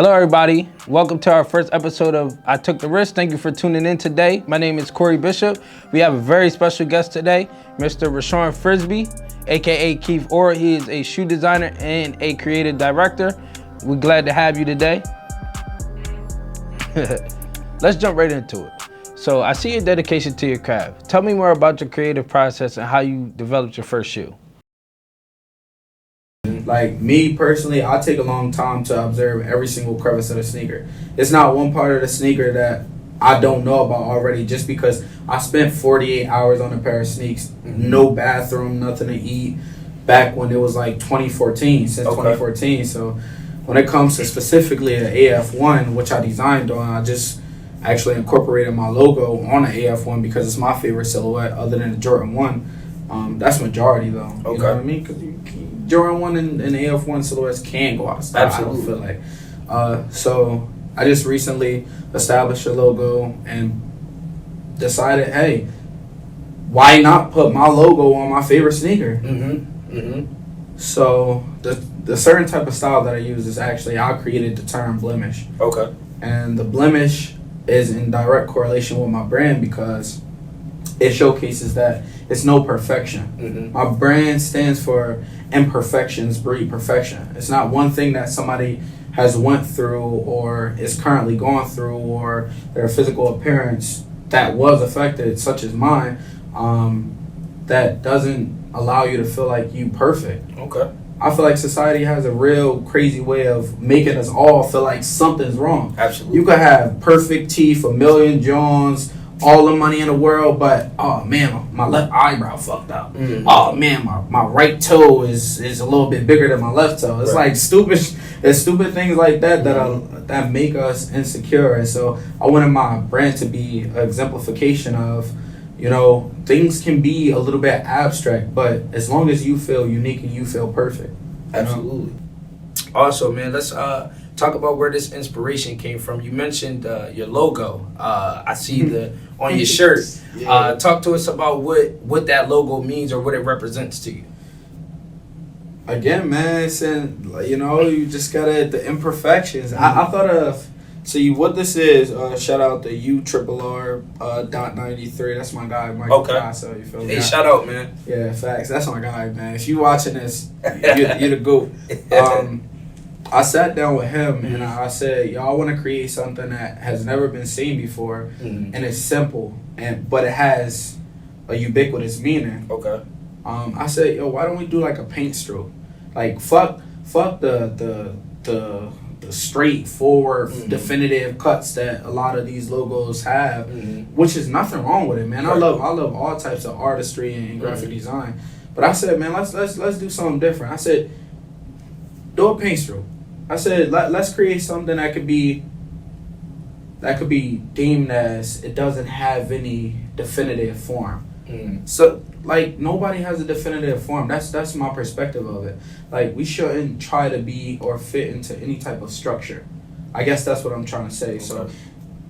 Hello everybody, welcome to our first episode of I Took the Risk. Thank you for tuning in today. My name is Corey Bishop. We have a very special guest today, Mr. Rashawn Frisbee, aka Keith Ora. He is a shoe designer and a creative director. We're glad to have you today. Let's jump right into it. So I see your dedication to your craft. Tell me more about your creative process and how you developed your first shoe. Like me personally, I take a long time to observe every single crevice of the sneaker. It's not one part of the sneaker that I don't know about already just because I spent 48 hours on a pair of sneaks, no bathroom, nothing to eat, back when it was like 2014, since 2014. So when it comes to specifically an AF1, which I designed on, I just actually incorporated my logo on the AF1 because it's my favorite silhouette other than the Jordan 1. That's majority though. You know what I mean? Because Jordan 1 and AF1 silhouettes can go out of style. Absolutely. I don't feel like. So I just recently established a logo and decided, hey, why not put my logo on my favorite sneaker? So the certain type of style that I use is actually, I created the term blemish. Okay. And the blemish is in direct correlation with my brand because it showcases that it's no perfection. My brand stands for imperfections breed perfection. It's not one thing that somebody has went through or is currently going through or their physical appearance that was affected, such as mine, that doesn't allow you to feel like you perfect. Okay. I feel like society has a real crazy way of making us all feel like something's wrong. Absolutely. You could have perfect teeth, a million Johns, all the money in the world, but oh man, my left eyebrow fucked up. Oh man, my right toe is a little bit bigger than my left toe. It's like stupid things like that that make us insecure. And so I wanted my brand to be an exemplification of, you know, things can be a little bit abstract, but as long as you feel unique and you feel perfect. Absolutely. Also, man, let's talk about where this inspiration came from. You mentioned your logo. I see the on your shirt. Talk to us about what that logo means or what it represents to you. Again, man, it's you just gotta the imperfections. I thought of what this is. Shout out to UTRRR .93. That's my guy, Mike. Okay. So you feel me? Hey, shout out, man. Yeah, facts. That's my guy, man. If you watching this, you're the GOAT. I sat down with him and I said, "Yo, I want to create something that has never been seen before, and it's simple, but it has a ubiquitous meaning." Okay. I said, "Yo, why don't we do like a paint stroke? Like fuck the straightforward, definitive cuts that a lot of these logos have, which is nothing wrong with it, man. I love all types of artistry and graphic design, but I said, man, let's do something different. I said, do a paint stroke. I said, let's create something that could be deemed as it doesn't have any definitive form. So like nobody has a definitive form. That's my perspective of it. Like we shouldn't try to be or fit into any type of structure. I guess that's what I'm trying to say. Okay. So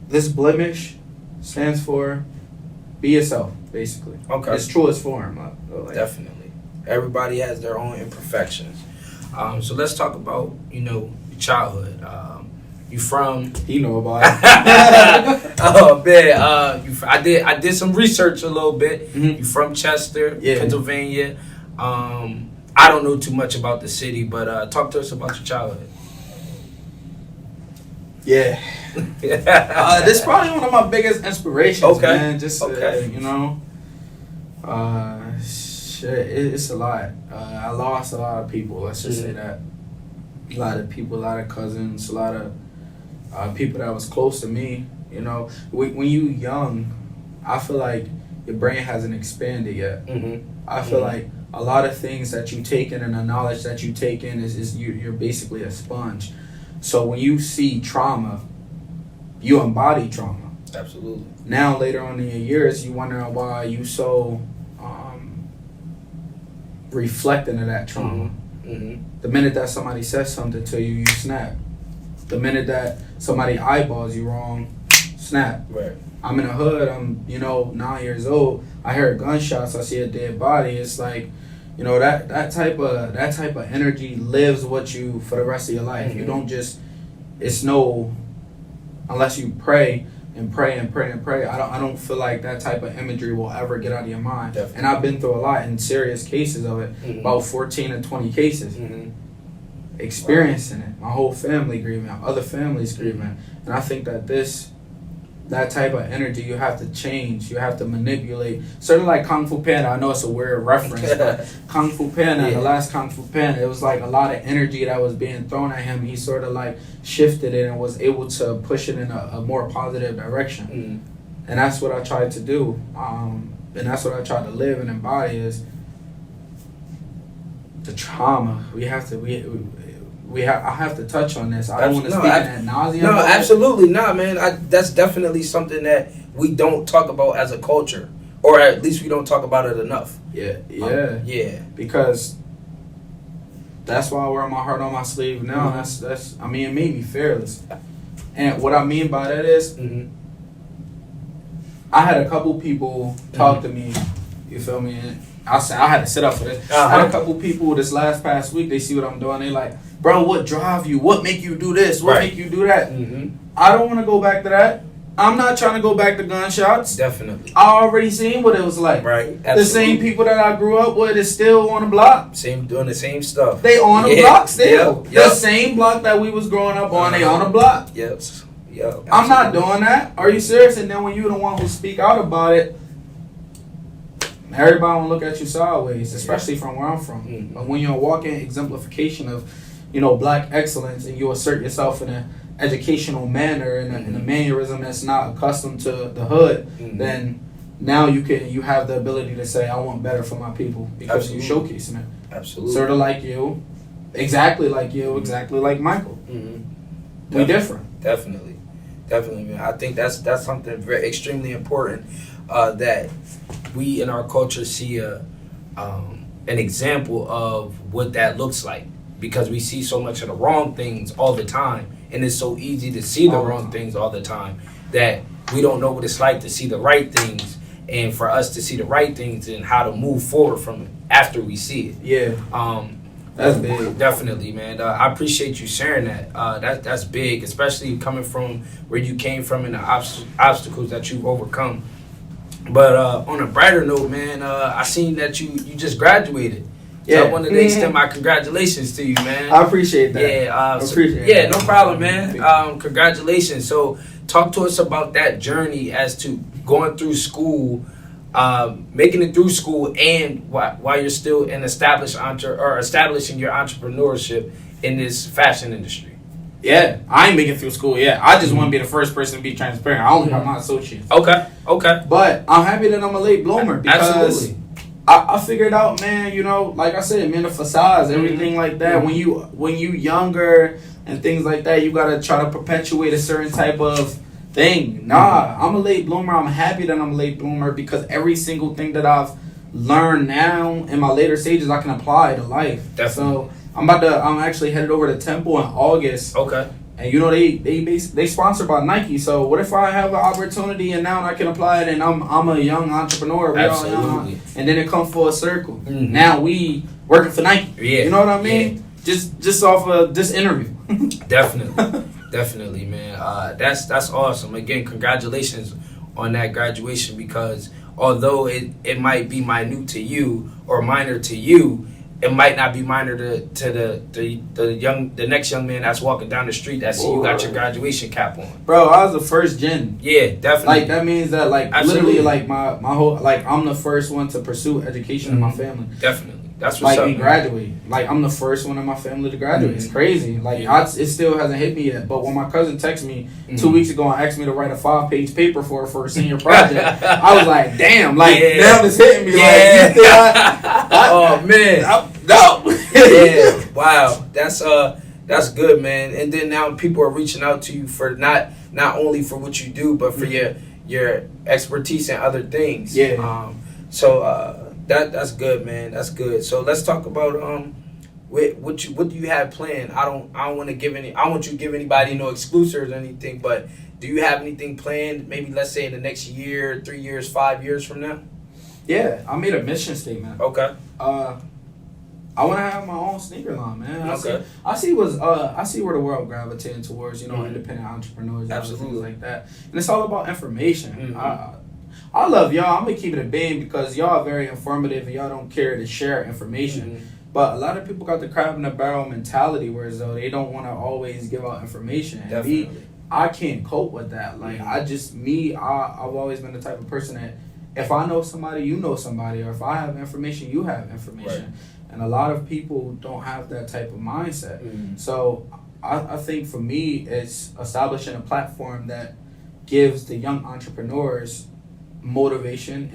this blemish stands for be yourself, basically. Okay. It's truest form. Like, definitely. Everybody has their own imperfections. So let's talk about, your childhood. You from? You know about it. Oh man, I did some research a little bit. You from Chester, Pennsylvania. I don't know too much about the city, but talk to us about your childhood. Yeah. This is probably one of my biggest inspirations, man. Just shit, it's a lot. I lost a lot of people. Let's just say that. A lot of people, a lot of cousins, a lot of people that was close to me. You know, when you young, I feel like your brain hasn't expanded yet. I feel like a lot of things that you take in and the knowledge that you take in is you're basically a sponge. So when you see trauma, you embody trauma. Absolutely. Now later on in your years, you wonder why you so reflecting of that trauma. The minute that somebody says something to you, you snap. The minute that somebody eyeballs you wrong, snap. Right. I'm in the hood. I'm 9 years old. I hear gunshots. I see a dead body. It's like, that type of energy lives with you for the rest of your life. You don't just it's no, unless you pray and pray and pray and pray. I don't feel like that type of imagery will ever get out of your mind. Definitely. And I've been through a lot in serious cases of it, about 14 and 20 cases. Experiencing it, my whole family grieving, other families grieving, and I think that that type of energy you have to change, you have to manipulate. Certainly like Kung Fu Panda, I know it's a weird reference, but Kung Fu Panda, the last Kung Fu Panda, it was like a lot of energy that was being thrown at him. He sort of like shifted it and was able to push it in a more positive direction. And that's what I tried to do, and that's what I tried to live and embody is the trauma. I have to touch on this. I don't want to speak in ad nauseum. No, absolutely not, man. That's definitely something that we don't talk about as a culture, or at least we don't talk about it enough. Yeah. Because that's why I wear my heart on my sleeve now. That's. I mean, it made me fearless. And what I mean by that is, I had a couple people talk to me. You feel me? And I had to sit up for this. I had a couple people this past week. They see what I'm doing. They like, bro, what drive you? What make you do this? What make you do that? I don't want to go back to that. I'm not trying to go back to gunshots. Definitely. I already seen what it was like. Right. Absolutely. The same people that I grew up with is still on the block. Doing the same stuff. They on the block still. The same block that we was growing up on, they on the block. Yep. I'm not doing that. Are you serious? And then when you the one who speak out about it, everybody will look at you sideways, especially from where I'm from. But when you're a walking exemplification of, black excellence, and you assert yourself in an educational manner in a mannerism that's not accustomed to the hood, then now you have the ability to say, I want better for my people because you're showcasing it. Absolutely. Sort of like you, exactly like you, exactly like Michael. We different. Definitely, man. I think that's something very extremely important that we in our culture see an example of what that looks like, because we see so much of the wrong things all the time, and it's so easy to see the wrong things all the time that we don't know what it's like to see the right things, and for us to see the right things and how to move forward from it after we see it. Yeah. That's big. Definitely, man. I appreciate you sharing that. That's big, especially coming from where you came from and the obstacles that you've overcome. But on a brighter note, man, I seen that you just graduated. So I wanted to extend my congratulations to you, man. I appreciate that. Yeah, appreciate that. No problem, man. Congratulations. So talk to us about that journey as to going through school, making it through school, and while you're still an establishing your entrepreneurship in this fashion industry. Yeah, I ain't making it through school yet. I just want to be the first person to be transparent. I only got my associates. Okay. But I'm happy that I'm a late bloomer because Absolutely. I figured out, man, like I said, man, the facades, everything like that. When you younger and things like that, you gotta try to perpetuate a certain type of thing. Nah, I'm a late bloomer. I'm happy that I'm a late bloomer because every single thing that I've learned now in my later stages, I can apply to life. Definitely. So I'm actually headed over to Temple in August. Okay. And they sponsored by Nike. So what if I have an opportunity and now I can apply it and I'm a young entrepreneur. Absolutely. And then it comes full circle. Now we working for Nike. Yeah. You know what I mean? Yeah. Just off of this interview. Definitely, man. That's awesome. Again, congratulations on that graduation, because although it might be minute to you or minor to you, it might not be minor to the next young man that's walking down the street that see you got your graduation cap on. Bro, I was the first gen. Yeah, definitely. Like that means that literally like my whole I'm the first one to pursue education in my family. Definitely. That's what's up. Like, graduate. Like, I'm the first one in my family to graduate. It's crazy. Like, it still hasn't hit me yet. But when my cousin texted me 2 weeks ago and asked me to write a 5-page paper for a senior project, I was like, damn. Like, now it's hitting me. Yeah. Like, you think oh, man. No. Yeah. Wow. That's good, man. And then now people are reaching out to you for not only for what you do, but for your expertise in other things. Yeah. That's good, man. That's good. So let's talk about what do you have planned? I don't want to give any. I want you to give anybody no exclusives or anything. But do you have anything planned? Maybe let's say in the next year, 3 years, 5 years from now. Yeah, I made a mission statement. Okay. I want to have my own sneaker line, man. Okay. I see where the world gravitating towards, Mm-hmm. independent entrepreneurs, and Absolutely. things like that. And it's all about information. Mm-hmm. I love y'all. I'm gonna keep it a beam because y'all are very informative and y'all don't care to share information. Mm-hmm. But a lot of people got the crab in the barrel mentality, whereas though they don't want to always give out information. And Definitely. I can't cope with that. Like I've always been the type of person that if I know somebody, you know somebody, or if I have information, you have information. Right. And a lot of people don't have that type of mindset. Mm-hmm. So I think for me, it's establishing a platform that gives the young entrepreneurs motivation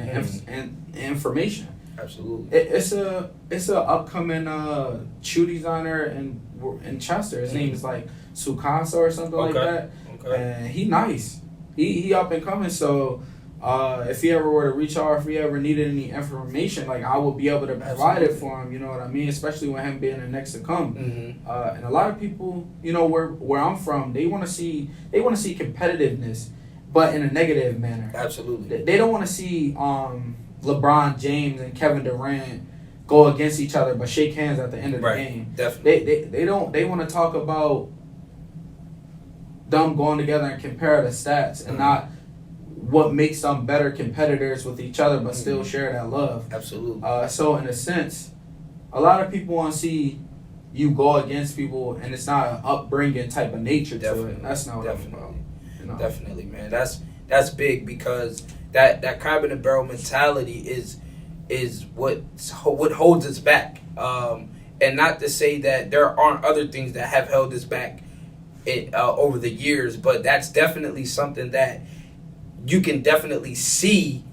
and information. Absolutely. It's a upcoming shoe designer in Chester. His name is like Sukasa or something like that. Okay. And he nice. He up and coming. So if he ever were to reach out, if he ever needed any information, like I would be able to provide it for him. You know what I mean? Especially with him being the next to come. Mm-hmm. And a lot of people, where I'm from, they want to see competitiveness, but in a negative manner. Absolutely. They don't want to see LeBron James and Kevin Durant go against each other but shake hands at the end of the game. Definitely. They want to talk about them going together and compare the stats and not what makes them better competitors with each other but still share that love. Absolutely. So in a sense, a lot of people want to see you go against people and it's not an upbringing type of nature to it. That's not what I'm about. Definitely, man. That's big because that crab in the barrel mentality is what holds us back. And not to say that there aren't other things that have held us back over the years, but that's definitely something that you can definitely see.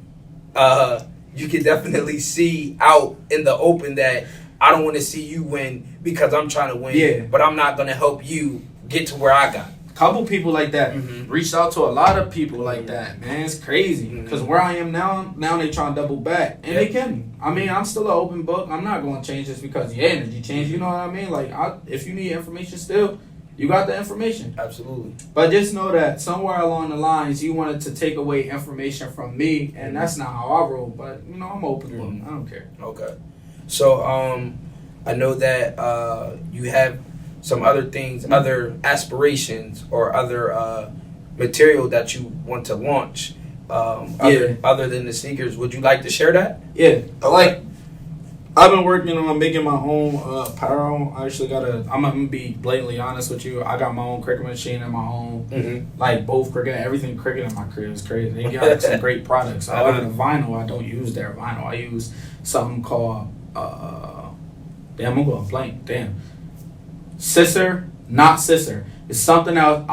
You can definitely see out in the open that I don't want to see you win because I'm trying to win. Yeah. But I'm not going to help you get to where I got. Couple people like that Mm-hmm. reached out to a lot of people like that, man. It's crazy because where I am now they trying to double back and they can. I mean, I'm still an open book. I'm not going to change just because your energy changed. You know what I mean? Like, if you need information still, you got the information. Absolutely. But just know that somewhere along the lines, you wanted to take away information from me, and that's not how I roll. But I'm open book. I don't care. Okay. So I know that you have some other things, other aspirations, or other material that you want to launch. Other than the sneakers, would you like to share that? Yeah, I've been working on making my own apparel. I actually I'm gonna be blatantly honest with you. I got my own cricket machine and my own both cricket, everything cricket in my crib is crazy. They got some great products. However, the vinyl, I don't use their vinyl. I use something called I'm gonna go blank. Damn. Scissor, not scissor. It's something else.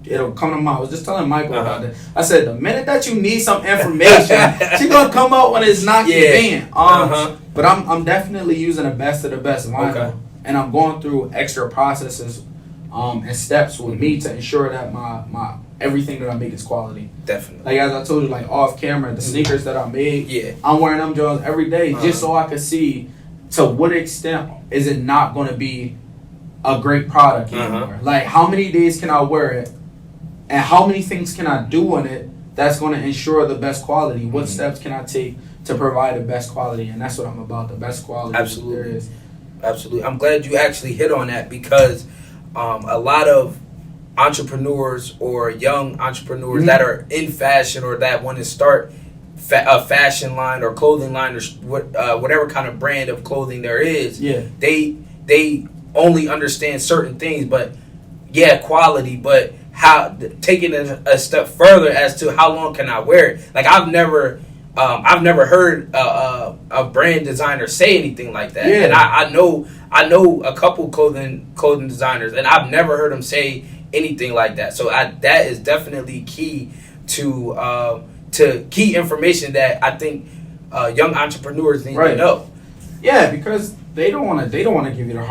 It'll come to mind. I was just telling Michael about that. I said the minute that you need some information, she's gonna come out when it's not convenient. But I'm definitely using the best of the best vinyl, and I'm going through extra processes and steps with me to ensure that my everything that I make is quality. Definitely. Like as I told you, like off camera, the sneakers that I made, I'm wearing them Jones every day just so I could see to what extent is it not going to be a great product anymore. Like how many days can I wear it? And how many things can I do in it that's going to ensure the best quality? What steps can I take to provide the best quality? And that's what I'm about, the best quality Absolutely. there is. Absolutely. I'm glad you actually hit on that because a lot of entrepreneurs or young entrepreneurs that are in fashion or that want to start a fashion line or clothing line or whatever kind of brand of clothing there is, they only understand certain things, but quality, but how taking it a step further as to how long can I wear it. Like I've never heard a brand designer say anything like that. And I know a couple clothing designers, and I've never heard them say anything like that. So that is definitely key to key information that I think young entrepreneurs need to know. Yeah, because they don't want to give you the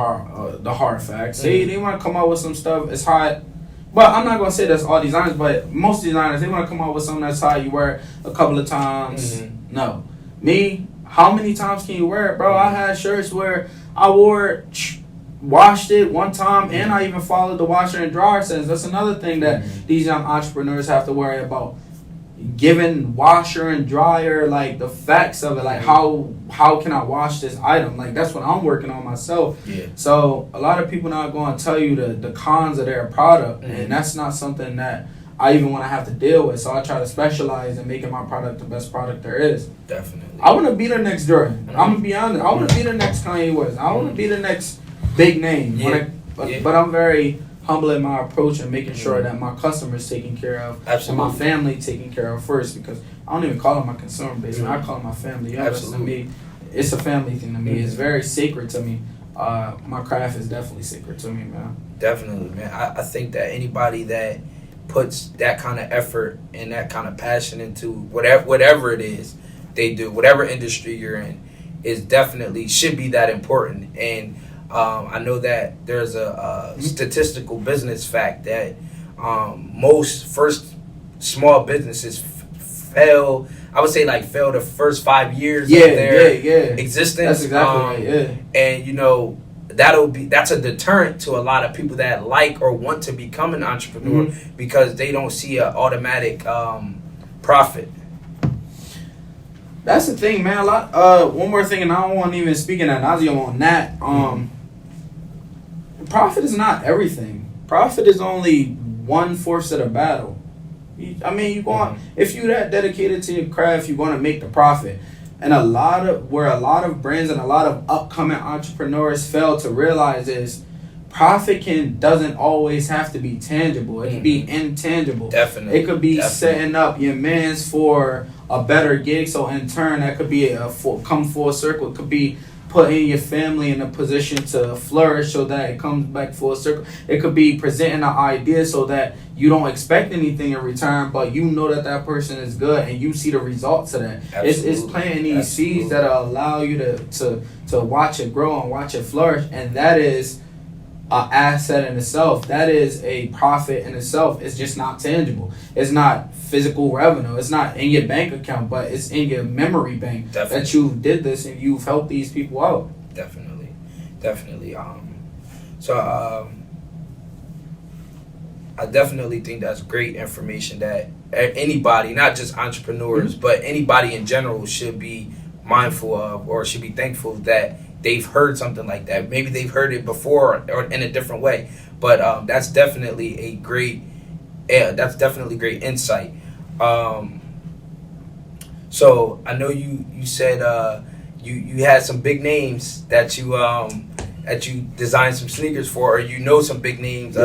hard facts. They want to come out with some stuff. It's hot. But I'm not going to say that's all designers, but most designers, they want to come out with something that's hot. You wear it a couple of times. No. Me, how many times can you wear it, bro? I had shirts where I wore it, washed it one time, and I even followed the washer and dryer sense. That's another thing that these young entrepreneurs have to worry about. giving washer and dryer like the facts of it, like how can I wash this item, like that's what I'm working on myself. So a lot of people not going to tell you the cons of their product, and that's not something that I even want to have to deal with. So I try to specialize in making my product the best product there is. Definitely. I want to be the next Jordan. I'm gonna be honest. I want to be the next Kanye West. I want to be the next big name. But I'm very humble in my approach and making sure that my customers taken care of, and my family taken care of first, because I don't even call them my consumer base. I call them my family. To me, it's a family thing to me. It's very sacred to me. My craft is definitely sacred to me, man. Definitely, man. I think that anybody that puts that kind of effort and that kind of passion into whatever it is they do, whatever industry you're in, is definitely should be that important. And I know that there's a statistical business fact that most first small businesses fail. I would say fail the first 5 years of their existence. That's exactly right. Yeah, and you know that's a deterrent to a lot of people that like or want to become an entrepreneur because they don't see an automatic profit. That's the thing, man. One more thing, and I don't want to even speak in ad nauseum on that. Profit is not everything. Profit is only 1/4 of the battle. If you're that dedicated to your craft, you're going to make the profit. And a lot of brands and a lot of upcoming entrepreneurs fail to realize is profit doesn't always have to be tangible. It can be intangible. Definitely. It could be setting up your mans for a better gig. So in turn, that could be come full circle. It could be putting your family in a position to flourish so that it comes back full circle. It could be presenting an idea so that you don't expect anything in return, but you know that person is good and you see the results of that. It's planting these seeds that allow you to watch it grow and watch it flourish, and that is an asset in itself. That is a profit in itself. It's just not tangible. It's not physical revenue. It's not in your bank account, but it's in your memory bank that you did this and you've helped these people out. Definitely. I definitely think that's great information that anybody, not just entrepreneurs, but anybody in general should be mindful of or should be thankful that they've heard something like that. Maybe they've heard it before or in a different way, but that's definitely great great insight. So I know you said you had some big names that you designed some sneakers for, or you know some big names.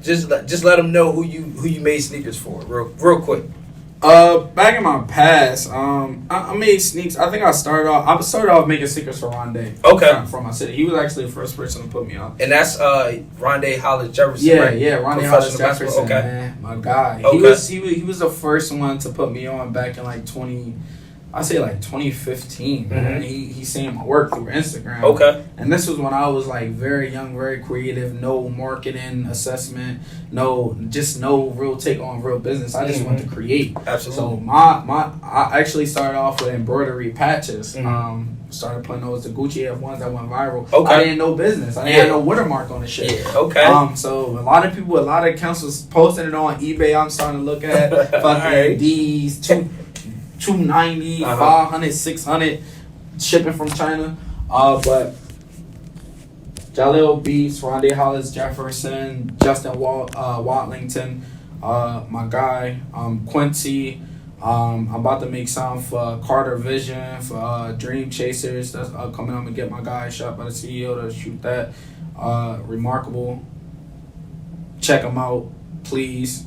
Just let them know who you made sneakers for real quick. Back in my past, I made sneakers. I think I started off making sneakers for Rondé. Okay. From my city. He was actually the first person to put me on. And that's Rondé Hollis Jefferson. Yeah, right? yeah, Rondé Hollis Jefferson. Okay. Man, my guy. Okay. He was the first one to put me on back in 2015. Man. He seen my work through Instagram. Okay. And this was when I was very young, very creative, no marketing assessment, no real take on real business. I just wanted to create. Absolutely. So I actually started off with embroidery patches. Started putting those, the Gucci F1s that went viral. Okay. I didn't know business. I didn't have no watermark on the shit. Yeah. Okay. So a lot of accounts was posting it on eBay. I'm starting to look at fucking these $290, $500, $600 shipping from China. But Jaleel Beats, Rondé Hollis Jefferson, Justin Watlington, my guy, Quincy. I'm about to make some for Carter Vision, for Dream Chasers. That's coming. I'm gonna get my guy shot by the CEO to shoot that. Remarkable. Check them out, please.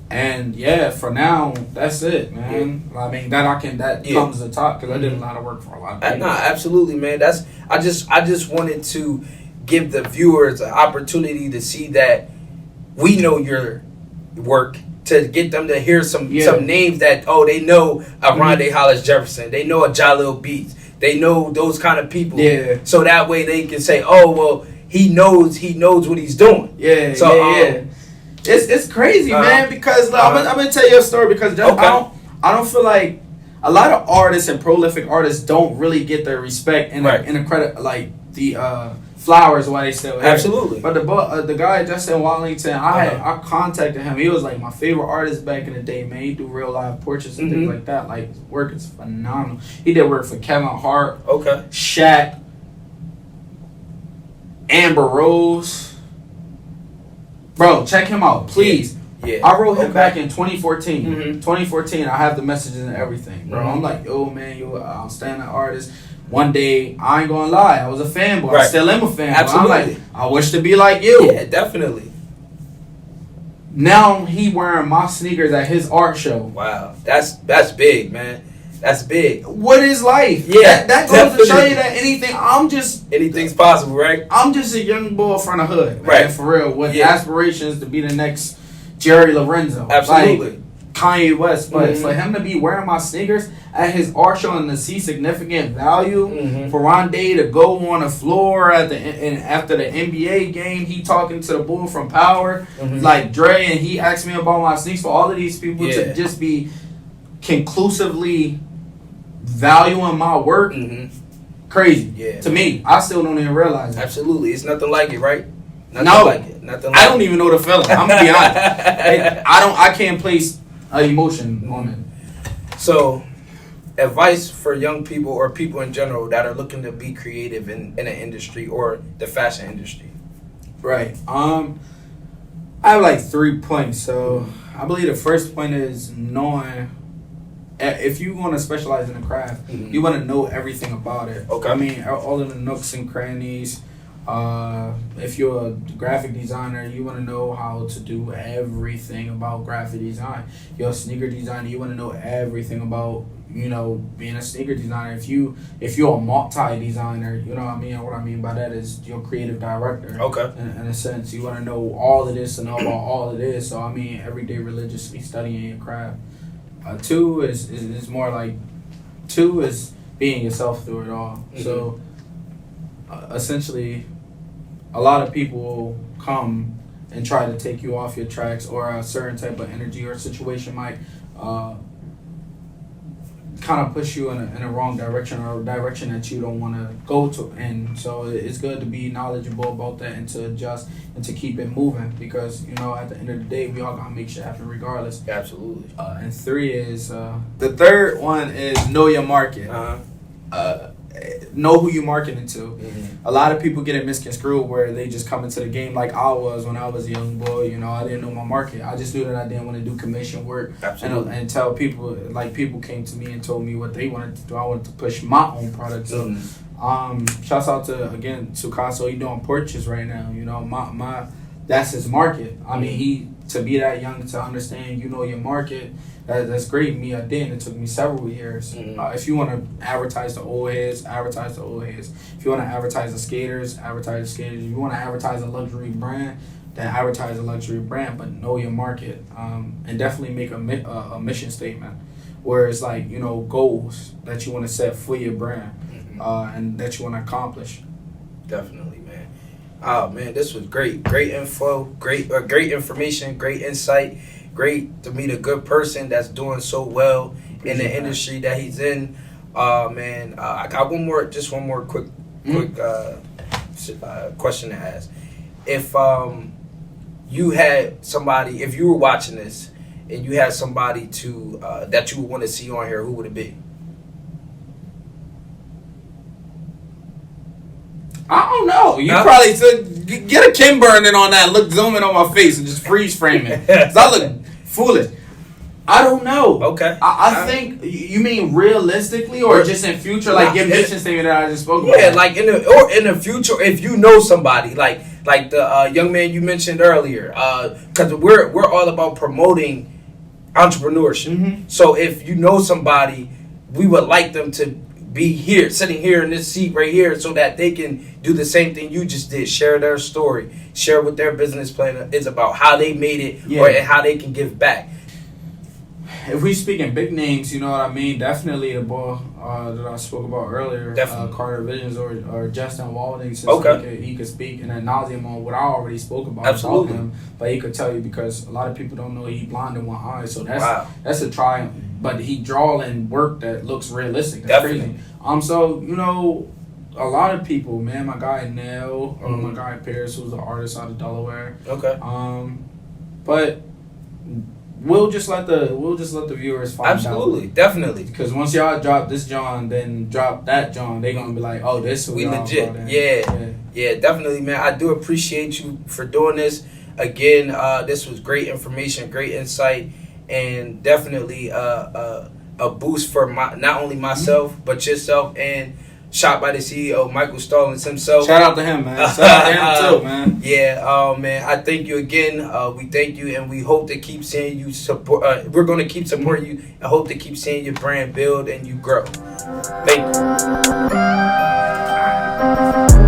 And yeah, for now, that's it, man. I mean, that comes to the top because I did a lot of work for a lot of people. No, absolutely, man. I just wanted to give the viewers an opportunity to see that we know your work, to get them to hear some names that they know a Rondé Hollis Jefferson, they know a Jaleel Beats, they know those kind of people. Yeah. So that way they can say, oh well, he knows what he's doing. Yeah. So yeah. It's crazy, man, because I'm gonna tell you a story because I don't feel like a lot of artists and prolific artists don't really get their respect and the credit, like the flowers while they still here. Absolutely. But the guy Justin Wallington, I contacted him. He was like my favorite artist back in the day, man. He do real live portraits and things like that. Like his work is phenomenal. He did work for Kevin Hart, Shaq, Amber Rose. Bro, check him out, please. Yeah. I wrote him back in 2014. 2014, I have the messages and everything, bro. I'm like, yo, man, you're an outstanding artist. One day, I ain't gonna lie, I was a fanboy. I still am a fanboy. Absolutely. I'm like, I wish to be like you. Yeah, definitely. Now he wearing my sneakers at his art show. Wow, that's big, man. That's big. What is life? Yeah, that goes to show you that anything's possible, right? I'm just a young boy from the hood, man, right? For real, with aspirations to be the next Jerry Lorenzo, absolutely. Like Kanye West. But for him to be wearing my sneakers at his art show and to see significant value, for one day to go on the floor after the NBA game, he talking to the bull from Power, like Dre, and he asked me about my sneakers. For all of these people to just be conclusively valuing my work, crazy. Yeah, to me, I still don't even realize it. Absolutely, it's nothing like it, right? Nothing like it. I don't even know the feeling. I'm gonna be honest. I can't place an emotion on it. So, advice for young people or people in general that are looking to be creative in an industry or the fashion industry. Right. I have like 3 points. So I believe the first point is knowing. If you want to specialize in a craft, you want to know everything about it. Okay. I mean, all of the nooks and crannies. If you're a graphic designer, you want to know how to do everything about graphic design. You're a sneaker designer, you want to know everything about, being a sneaker designer. If you're a multi-designer, you know what I mean? What I mean by that is you're a creative director. Okay. In a sense, you want to know all of this and know about all of this. So, I mean, every day religiously studying your craft. Two is more like, being yourself through it all. So, essentially, a lot of people will come and try to take you off your tracks, or a certain type of energy or situation might kind of push you in a wrong direction, or a direction that you don't want to go to. And so it's good to be knowledgeable about that and to adjust and to keep it moving, because at the end of the day, we all gotta make shit happen regardless. Absolutely. And three is the third one is know your market. Know who you marketing to. A lot of people get it misconstrued where they just come into the game like I was when I was a young boy. I didn't know my market. I just knew that I didn't want to do commission work and tell people. Like, people came to me and told me what they wanted to do. I wanted to push my own product. So shouts out to Sukaso. He doing portraits right now. My that's his market. I mean, to be that young to understand your market. That's great. Me, I didn't. It took me several years. If you want to advertise the old heads, advertise the old heads. If you want to advertise the skaters, advertise the skaters. If you want to advertise a luxury brand, then advertise a luxury brand. But know your market, and definitely make a mission statement, where it's like goals that you want to set for your brand, and that you want to accomplish. Definitely, man. Oh man, this was great. Great info. Great information. Great insight. Great to meet a good person that's doing so well in the industry that he's in. Man, I got one more quick question to ask. If you had somebody, if you were watching this and you had somebody to that you would want to see on here, who would it be? I don't know. You probably said get a Kim Burning on that. Zoom in on my face and just freeze frame it. 'Cause I look foolish. I don't know. Okay. I think you mean realistically, or just in future, like give mission statement that I just spoke about. Yeah, like in the future, if you know somebody like the young man you mentioned earlier, because we're all about promoting entrepreneurship. So if you know somebody, we would like them to be here, sitting here in this seat right here, so that they can do the same thing you just did. Share their story, share what their business plan is about, how they made it, and how they can give back. If we speak in big names, you know what I mean? Definitely the boy that I spoke about earlier, Carter Visions or Justin Walding, since he could speak in ad nauseum on what I already spoke about him, but he could tell you, because a lot of people don't know he blind in one eye, so that's a triumph. But he drawing work that looks realistic. That's crazy. So a lot of people, man. My guy Nell or my guy Pierce, who's an artist out of Delaware. Okay. But we'll just let the viewers find out. Absolutely, definitely. Because once y'all drop this John, then drop that John, they gonna be like, oh, this we legit. Yeah, definitely, man. I do appreciate you for doing this. Again, this was great information, great insight, and definitely a boost for not only myself but yourself and Shot by the CEO, Michael Stallings himself. Shout out to him, man. Shout out to him too, man. Yeah, man. I thank you again. We thank you, and we hope to keep seeing you support. We're going to keep supporting you, and hope to keep seeing your brand build and you grow. Thank you.